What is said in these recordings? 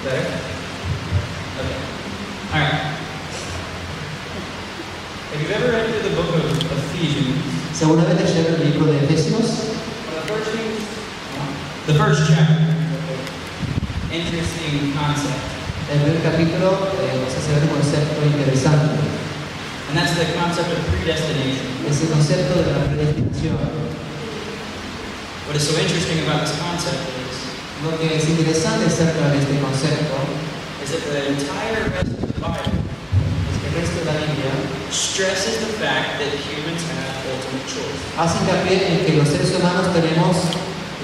Better? Okay. All right. If you've ever read through the book of Ephesians, Si alguna vez leyeron el libro de Efesios, the first chapter, interesting concept, el primer capítulo nos hace ver un concepto interesante. and that's the concept of predestination. Es el concepto de la predestinación. What is so interesting about this concept Lo que es interesante acerca de este concepto is that the entire rest of the Bible es que el resto de la Biblia stresses the fact that humans have ultimate choice. hace hincapié en que los seres humanos tenemos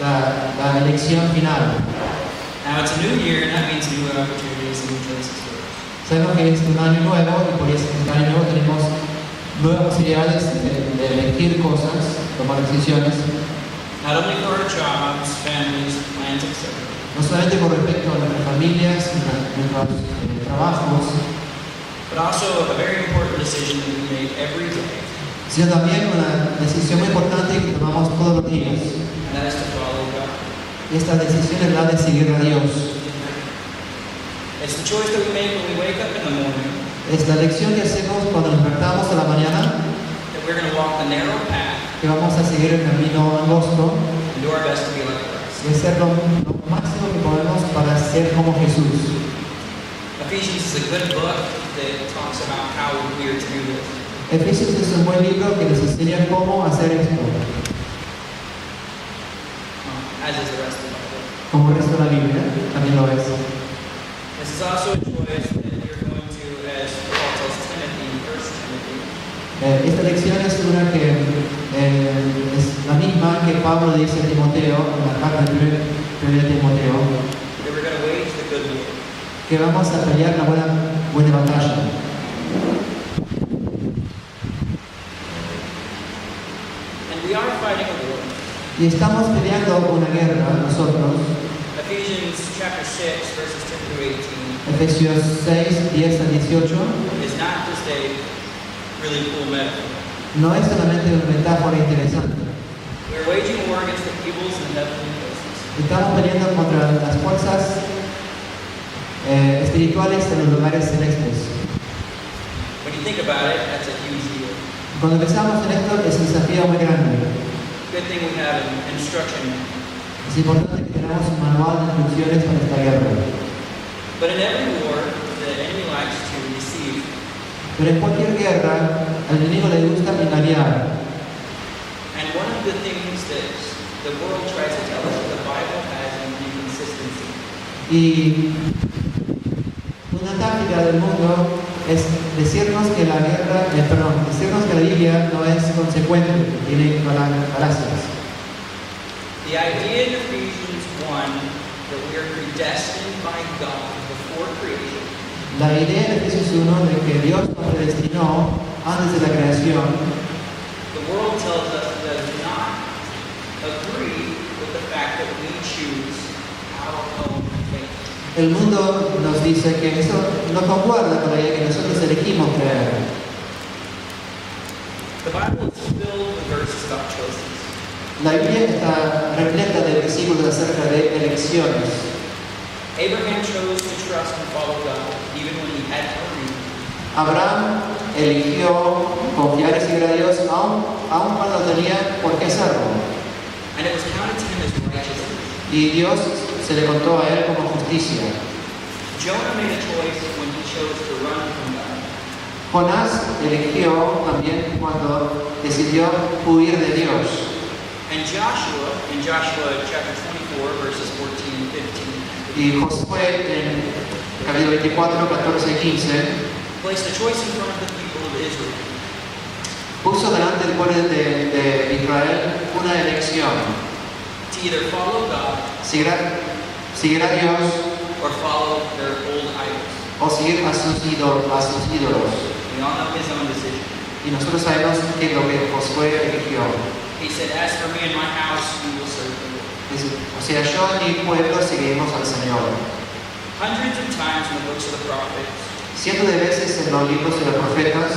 la elección final. Now it's a new year, and that means new opportunities and new choices for us. Sabemos que es un año nuevo y por este año nuevo tenemos nuevas posibilidades de elegir cosas, tomar decisiones, Not only for our jobs, families, plans, etc., no solamente con respecto a nuestras familias, nuestros trabajos, but also a very important decision that we make every day, sino también una decisión muy importante que tomamos todos los días. and that is to follow God. Y esta decisión es la de seguir a Dios. It's the choice that we make when we wake up in the morning Es la elección que hacemos cuando nos despertamos a la mañana, that we're going to walk the narrow path que vamos a seguir el camino angosto and do our best to be like Christ. y hacer lo máximo que podemos para ser como Jesús. Ephesians is a good book that talks about how we are to do this. Efesios es un buen libro que nos enseña cómo hacer esto, As is the rest of the Bible. como el resto de la Biblia también lo es. This is also a choice that you're going to, as Paul tells Timothy in 1 Timothy, Esta lección es una que es la misma que Pablo dice a Timoteo en la carta de 1 Timoteo, that we're going to wage the good war. que vamos a pelear la buena batalla. And we are fighting a war. Y estamos peleando una guerra nosotros. Ephesians chapter 6, verses 10 through 18, Efesios 6, 10 a 18, is not just a really cool metaphor. no es solamente una metáfora interesante. We're waging war against the evils in heavenly places. Estamos peleando contra las fuerzas espirituales en los lugares celestes. When you think about it, that's a huge deal. Cuando pensamos en esto, es un desafío muy grande. Good thing we have an instruction manual. Es importante que tengamos un manual de instrucciones para esta guerra. But in every war, the enemy likes to deceive. Pero en cualquier guerra, al enemigo le gusta engañar. And one of the things that the world tries to tell us is the Bible has an inconsistency. Y una táctica del mundo es decirnos que decirnos que la Biblia no es consecuente, que tiene falacias. The idea in Ephesians 1 that we are predestined by God before creation La idea en Efesios 1 de que Dios nos predestinó antes de la creación, the world tells us does not agree with the fact that we choose our own fate. el mundo nos dice que eso no concuerda con la idea que nosotros elegimos creer. The Bible is filled with verses about choices. La Biblia está repleta de versículos acerca de elecciones. Abraham chose to trust and follow God even when he had no reason. Abraham eligió confiar y seguir a Dios aun cuando no tenía por qué hacerlo. And it was counted to him as righteousness. Y Dios se le contó a él como justicia. Jonah made a choice when he chose to run from God. Jonás eligió también cuando decidió huir de Dios. And Joshua, in Joshua chapter 24, verses 14 and 15, Y Josué en capítulo 24, 14 y 15 placed a choice in front of the people of Israel. puso delante del pueblo de Israel una elección: To either follow God seguir a Dios or follow their old idols. o seguir a sus ídolos. We all know his own decision. Y nosotros sabemos que lo que Josué eligió. He said, as for me and my house, we will serve the Lord. O sea, yo y mi pueblo seguiremos al Señor. Hundreds of times in the books of the prophets, Cientos de veces en los libros de los profetas,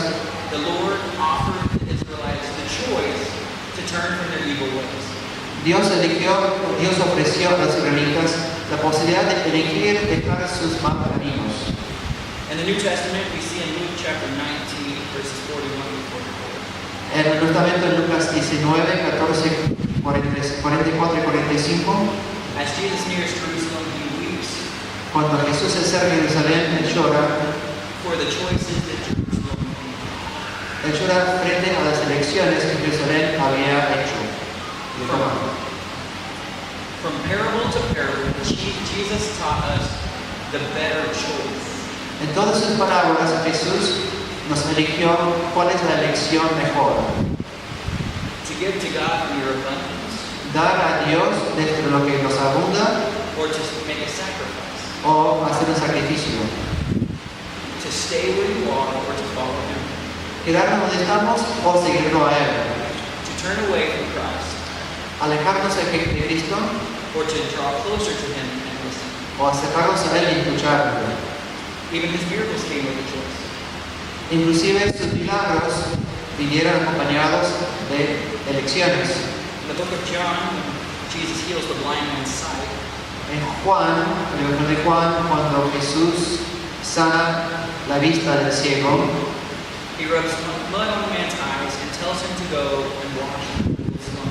the Lord offered the Israelites the choice to turn from their evil ways. Dios ofreció a los israelitas la posibilidad de elegir dejar sus malos caminos. In the New Testament, we see in Luke chapter 19, verses 41 to 44. En el Nuevo Testamento, en Lucas 19, 14, 44 y 45, As Jesus nears Jerusalem, he weeps cuando Jesús se acerca a Jerusalén, él llora for the choices that Jerusalem made. Él llora frente a las elecciones que Jerusalén había hecho. From parable to parable, Jesus taught us the better choice. En todas sus parábolas, Jesús nos eligió cuál es la elección mejor. To give to God from your abundance, Dar a Dios desde lo que nos abunda or to make a sacrifice. o hacer un sacrificio. To stay where you are, or to follow Him. Quedarnos donde estamos o seguirlo a Él. To turn away from Christ, Alejarnos de Cristo or to draw closer to Him and listen. o acercarnos a Él y escucharlo. Even His miracles came with a choice. Inclusive sus milagros vinieron acompañados de elecciones. In the book of John, when Jesus heals the blind man's sight, En Juan, el Evangelio de Juan, cuando Jesús sana la vista del ciego, He rubs mud on the man's eyes and tells him to go and wash in the Siloam.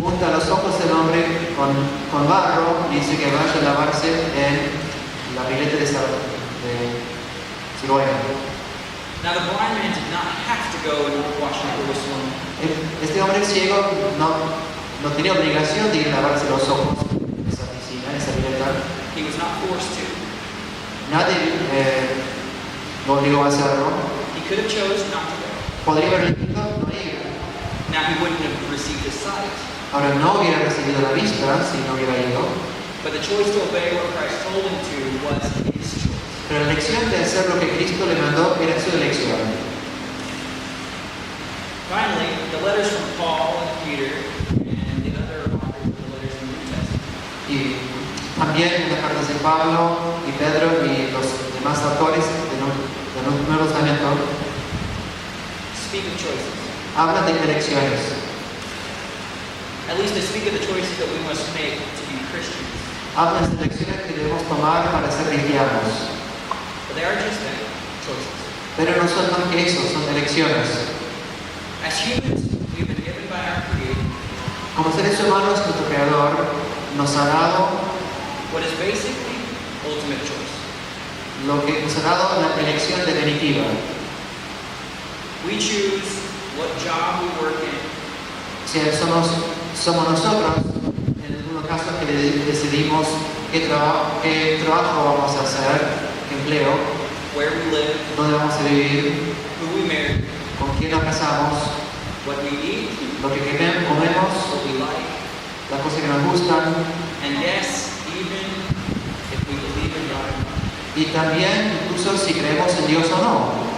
junta los ojos del hombre con barro y dice que vaya a lavarse en la pileta de Siloé. Now the blind man did not have to go and wash in the Siloam. Este hombre ciego no tenía obligación de ir a lavarse los ojos en esa piscina, en esa pileta. He was not forced to. Nadie lo obligó a hacerlo. He could have chose not to go. Podría haber elegido no ir. Now he wouldn't have received his sight. Ahora no hubiera recibido la vista si no hubiera ido. But the choice to obey what Christ told him to was his choice. Pero la elección de hacer lo que Cristo le mandó era su elección. Finally, the letters from Paul and Peter and the other authors of the letters in the New Testament Y también las cartas de Pablo y Pedro y los demás autores del Nuevo Testamento speak of choices. hablan de elecciones. At least they speak of the choices that we must make to be Christians. Hablan de elecciones que debemos tomar para ser cristianos. But they are just that, choices. Pero no son más que eso, son elecciones. As humans, we've been given by our Creator Como seres humanos, nuestro Creador nos ha dado what is basically ultimate choice. lo que nos ha dado la elección definitiva. We choose what job we work in, Si somos nosotros, en algunos casos, que decidimos qué trabajo vamos a hacer, qué empleo, where we live, dónde vamos a vivir, who we marry, con quién nos casamos, what we eat, lo que comemos, what we like, las cosas que nos gustan, and yes, even if we believe in God. y también incluso si creemos en Dios o no.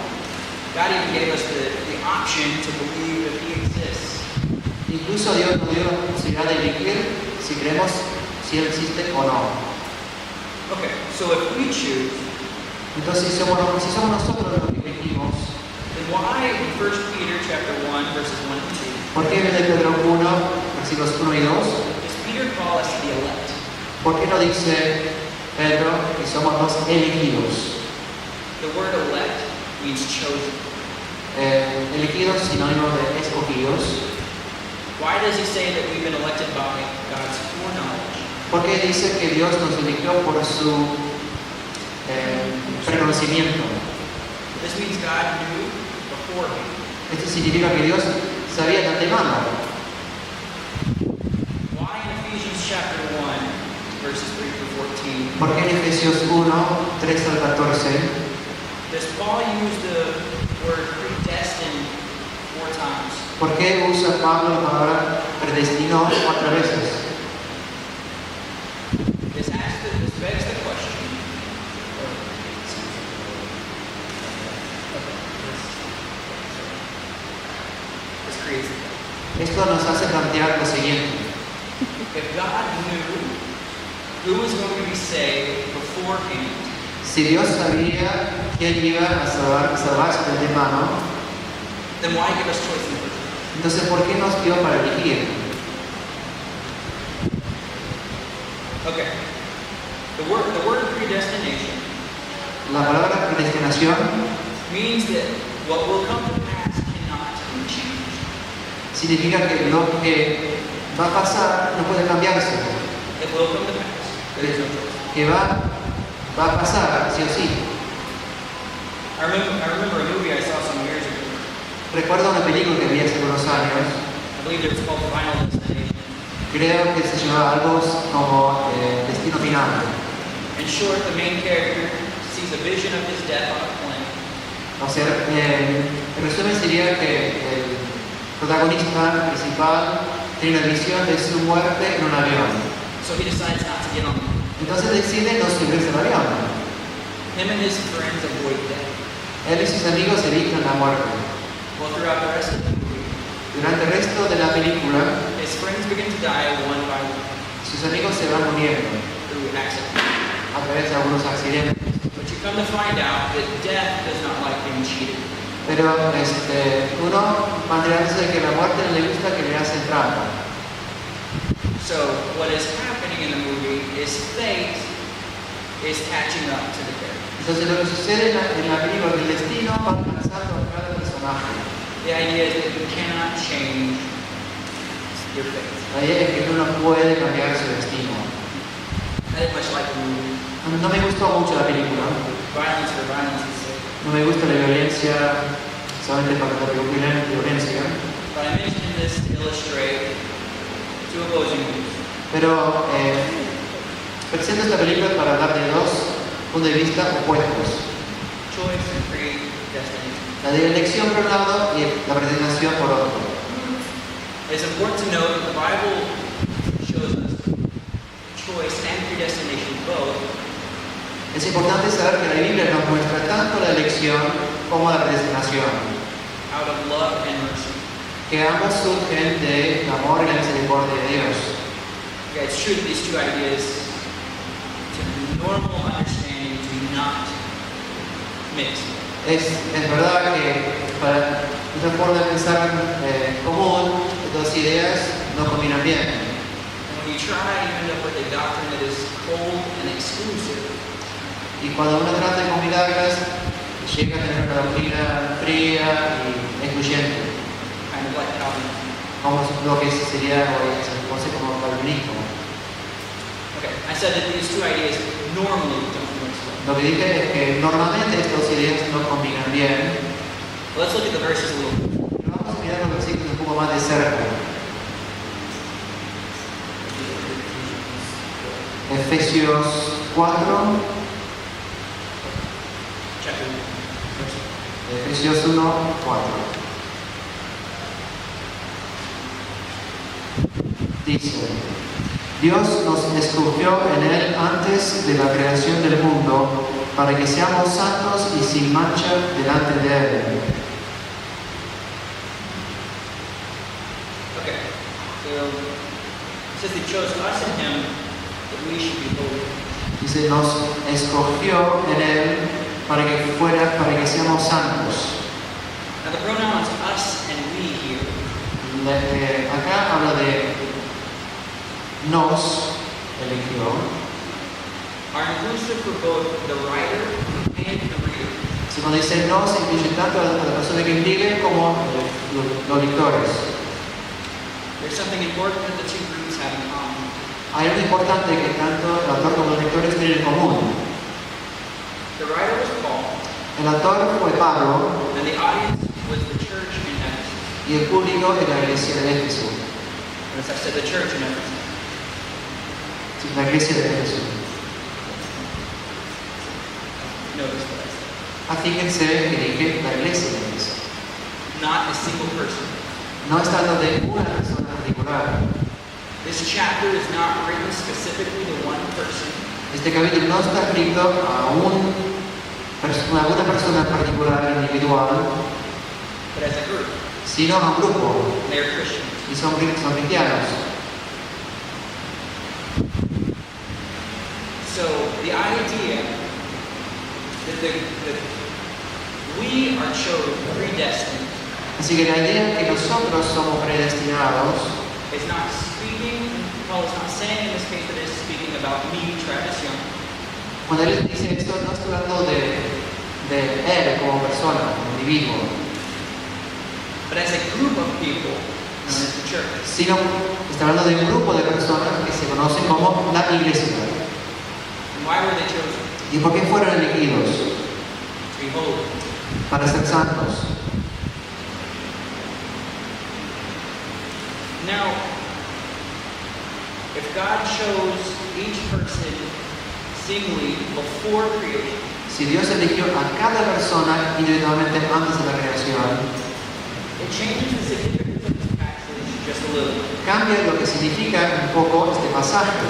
God even gave us the option to believe if He exists. Incluso Dios nos dio la posibilidad de elegir si creemos si Él existe o no. Okay, so if we choose, Entonces, si somos nosotros los que elegimos, then why in 1 Peter chapter 1, verses 1 and 2, ¿por qué en de Pedro 1, versículos 1 y 2? does Peter call us the elect? ¿Por qué no dice Pedro que somos los elegidos? The word elect means chosen. Elegidos sinónimo de escogidos. Why does he say that we've been elected by God's foreknowledge? ¿Por qué dice que Dios nos eligió por su preconocimiento? This means God knew beforehand. Esto significa que Dios sabía de antemano. Why in Ephesians chapter 1, verses 3 through 14, ¿Por qué en Efesios 1, 3 al 14 does Paul use the word predestined 4 times? ¿Por qué usa Pablo la palabra predestinó 4 veces? This begs the question. This creates the Esto nos hace plantear lo siguiente. If God knew who was going to be saved beforehand, Si Dios sabía quién iba a salvarse de antemano, then why give us choice in the first place? entonces ¿por qué nos dio para elegir? Okay. The word predestination La palabra predestinación means that what will come to pass cannot be changed. significa que lo que va a pasar no puede cambiarse, It will come to pass. There is no choice. que va a pasar sí o sí. I remember a movie I saw some years ago. Recuerdo una película que vi hace unos años, I believe it was called Final Destination. creo que se llamaba algo como Destino Final. In short, the main character sees a vision of his death on a plane. O sea, en resumen sería que el protagonista principal tiene una visión de su muerte en un avión. So he decides not to get on. Entonces decide no subirse al avión. Him and his friends avoid death. Él y sus amigos evitan la muerte. Well, throughout the rest of the movie, Durante el resto de la película, his friends begin to die one by one sus amigos se van muriendo through accident. a través de algunos accidentes. But you come to find out that death does not like being cheated. Pero uno va enterándose de que la muerte no le gusta que le hacen trampa. So what is happening in the movie is fate is catching up to the character. Entonces lo que sucede en la película del destino va alcanzando a cada personaje. The idea is that you cannot change your fate. La idea es que uno no puede cambiar su destino. I didn't much like the movie. No me gustó mucho la película. Violence for violence's sake. No me gusta la violencia solamente para la violencia. But I mentioned this to illustrate two opposing views. Pero presento esta película para hablar de dos puntos de vista opuestos. Choice and free destiny. La de elección por un lado y la predestinación por otro. It's important to note that the Bible shows us choice and predestination both Es importante saber que la Biblia nos muestra tanto la elección como la predestinación, out of love and mercy. que ambos surgen del amor y la misericordia de Dios. Okay, it's true that these two ideas, to normal understanding, do not mix. Es verdad que para esta forma de pensar común, dos ideas no combinan bien. And when you try, you end up with a doctrine that is cold and exclusive, Y cuando uno trata de combinarlas, llega a tener una doctrina fría y excluyente, kind of like Calvinism. como lo que sería hoy se conoce como calvinismo. Okay, I said that these two ideas normally don't mix well. Lo que dije es que normalmente estas dos ideas no combinan bien. But let's look at the verses a little bit. Pero vamos a mirar los versículos un poco más de cerca. Efesios 4, Chapter 1. Efesios 1, 4. Dice, Dios nos escogió en Él antes de la creación del mundo para que seamos santos y sin mancha delante de Él. Okay, so it says He chose us in Him that we should be holy. Dice, nos escogió en Él para que seamos santos. Now the pronouns us and we here Acá habla de nos eligió. are inclusive for both the writer and the reader. Si cuando dice nos, incluye tanto a la persona que escribe como los lectores. There's something important that the two groups have in common. Hay algo importante que tanto el autor como los lectores tienen en común. The writer was Paul, El autor fue Pablo and the audience was the church in Ephesus. y el público es la iglesia de Éfeso. Notice I said the church in Ephesus. Sí, la iglesia de Éfeso. Notice what I said. Fíjense que dije la iglesia de Éfeso. Not a single person. No está hablando de una persona particular. This chapter is not written specifically to one person, Este capítulo no está escrito a alguna persona particular, individual, but as a group. sino a un grupo, They are Christians. y son cristianos. So the idea that we are chosen, predestined, Así que la idea que nosotros somos predestinados is not speaking, Paul is not saying in this case that it is speaking about me, Travis Young. Cuando él dice esto, no está hablando de él como persona, como individuo, but as a group of people known as the church. sino está hablando de un grupo de personas que se conocen como la iglesia. And why were they chosen? ¿Y por qué fueron elegidos? To be holy. Para ser santos. Now, if God chose each person singly before creation, Si Dios eligió a cada persona individualmente antes de la creación, it changes the significance of this passage just a little. cambia lo que significa un poco este pasaje.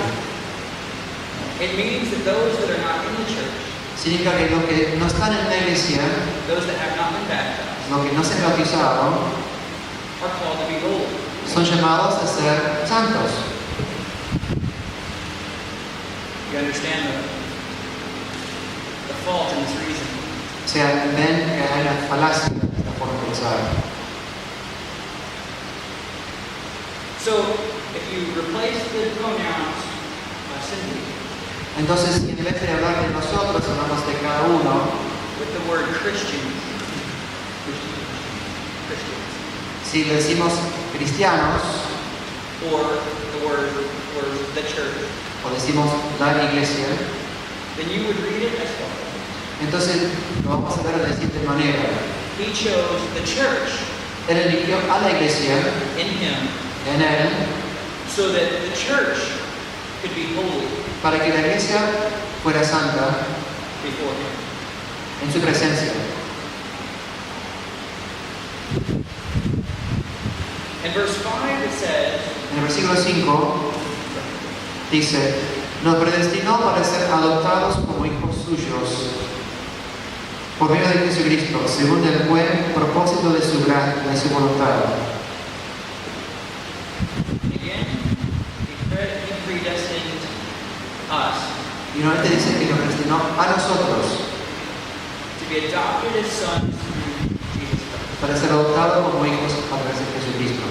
It means that those that are not in the church, Significa que los que no están en la iglesia, those that have not been baptized, los que no se han bautizado, are called to be holy. son llamados a ser santos. You understand the fault in this reason? O sea, ven que hay una falacia en esta forma de pensar. So, if you replace the pronouns simply Entonces, en vez de hablar de nosotros, hablamos de cada uno. with the word Christians, Si decimos cristianos or the word the church, o decimos la iglesia, then you would read it as follows. entonces lo vamos a ver de la siguiente manera. He chose the church Él eligió a la iglesia in him en él so that the church could be holy para que la iglesia fuera santa before him. en su presencia. In verse 5 it says, En el versículo 5 dice, nos predestinó para ser adoptados como hijos suyos por medio de Jesucristo, según el buen propósito de su voluntad. again, he predestined us Y nuevamente dice que nos predestinó a nosotros to be adopted as sons through Jesus Christ. para ser adoptados como hijos a través de Jesucristo.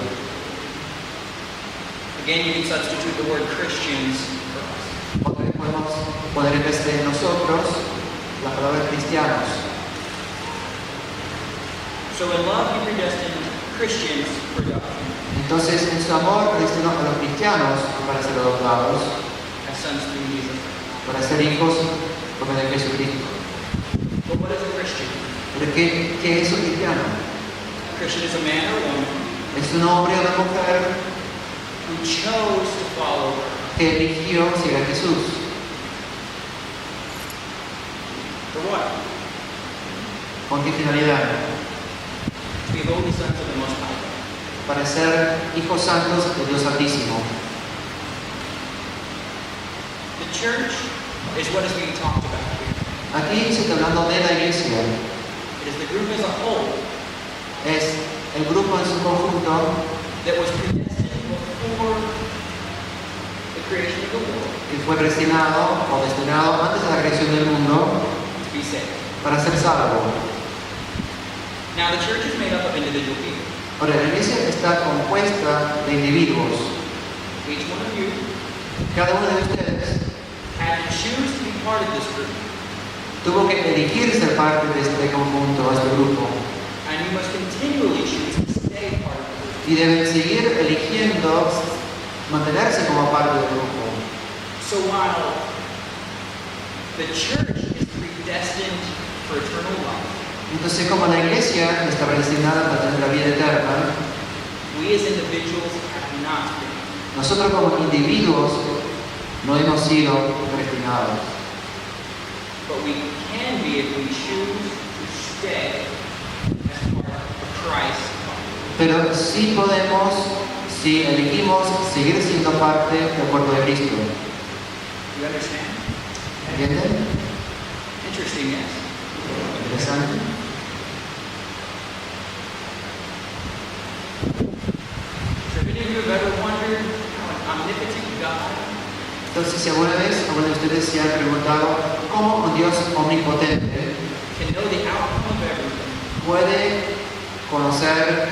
Again, you can substitute the word Christians for us. Otra vez podemos poner en vez de nosotros la palabra cristianos. So in love, he predestined Christians for adoption Entonces, en su amor predestinó a los cristianos para ser adoptados, as sons through Jesus Christ. para ser hijos por medio de Jesucristo. But what is a Christian? Pero ¿qué es un cristiano? A Christian is a man or a woman Es un hombre o una mujer who chose to follow que eligió seguir a Jesús. for what? ¿Con qué finalidad? To be holy sons of the Most High God. Para ser hijos santos de Dios Altísimo. The church is what is being talked about here. Aquí se está hablando de la iglesia. It is the group as a whole Es el grupo en su conjunto that was predestined before the creation of the world que fue destinado o destinado antes de la creación del mundo to be saved. para ser salvo. Now, the church is made up of individual people. Ahora, la iglesia está compuesta de individuos. Each one of you Cada uno de ustedes had to choose to be part of this group, tuvo que elegir ser parte de este conjunto, de este grupo. and you must continually choose to stay part of the group. Y deben seguir eligiendo mantenerse como parte del grupo. So while the church is predestined for eternal life, Entonces, como la iglesia está predestinada para tener la vida eterna, we as individuals have not been. nosotros como individuos no hemos sido predestinados. But we can be if we choose to stay as part of Christ. Pero sí podemos, si elegimos seguir siendo parte del cuerpo de Cristo. You understand? ¿Entienden? Interesting, yes? Interesante. So if any of you have ever wondered how an omnipotent God Entonces, si alguna vez alguno de ustedes se han preguntado cómo un Dios omnipotente can know the outcome of everything puede conocer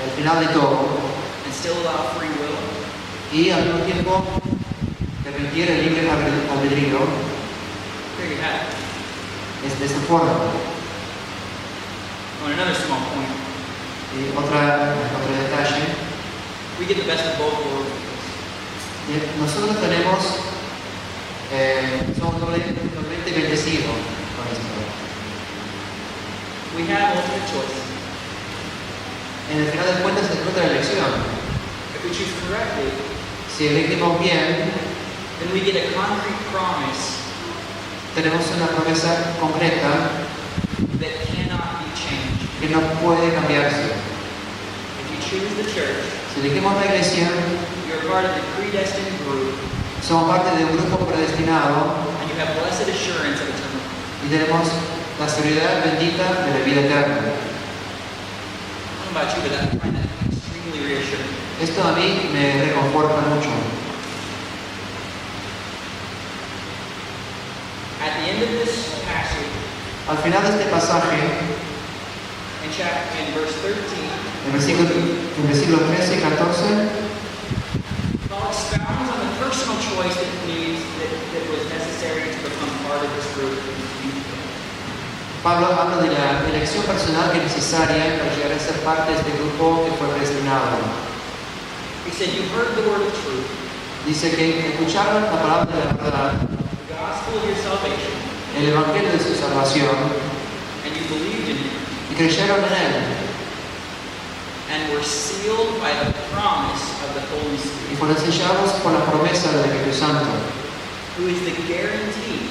el final de todo and still allow free will, y al mismo tiempo permitir el libre albedrío, There you have it. Es de esta forma. On another small point, Y otro detalle, we get the best of both worlds. nosotros somos doblemente bendecidos con esto. We have ultimate choice. En el final de cuentas se encuentra la elección. If we choose correctly, Si elegimos bien, then we get a concrete promise tenemos una promesa concreta that cannot be changed. que no puede cambiarse. If you choose the church, Si elegimos la iglesia, you're part of the predestined group, somos parte de un grupo predestinado and you have blessed assurance of eternal life. y tenemos la seguridad bendita de la vida eterna. I don't know about you, but I find that extremely reassuring. Esto a mí me reconforta mucho. At the end of this passage, Al final de este pasaje, in verse 13, en versículos 13 y 14, Paul expounds on the personal choice that was necessary to become part of this group. Pablo habla de la elección personal que es necesaria para llegar a ser parte de este grupo que fue predestinado. He said, you heard the word of truth, Dice que escucharon la palabra de la verdad, the gospel of your salvation, el evangelio de su salvación, and you believed in it, y creyeron en él, and were sealed by the promise of the Holy y Spirit, fueron sellados por la promesa del Espíritu Santo, who is the guarantee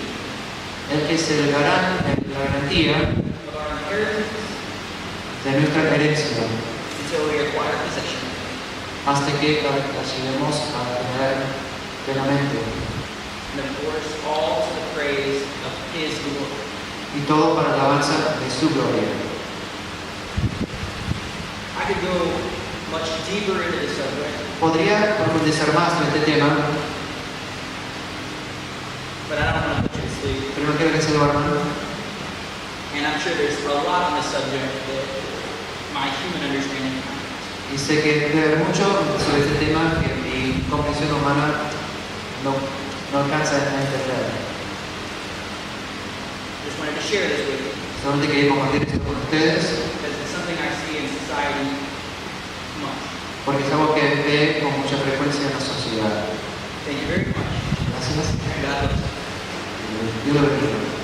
el que es la garantía of our inheritance de nuestra herencia, until we acquire possession, hasta que la lleguemos a tener plenamente. and of course, all to the praise of His glory. Y todo para la alabanza de su gloria. I could go much deeper into this subject, Podría profundizar más en este tema, but I don't want to put you to sleep. pero no quiero que se duerman. And I'm sure there's a lot on this subject that my human understanding cannot. Y sé que debe haber mucho sobre este tema que mi comprensión humana no alcanza a entender. Just wanted to share this with you Solamente quería compartir esto con ustedes, because it's something I see in society much. porque es algo que ve con mucha frecuencia en la sociedad. Thank you very much. Gracias. God bless you. Dios lo bendiga.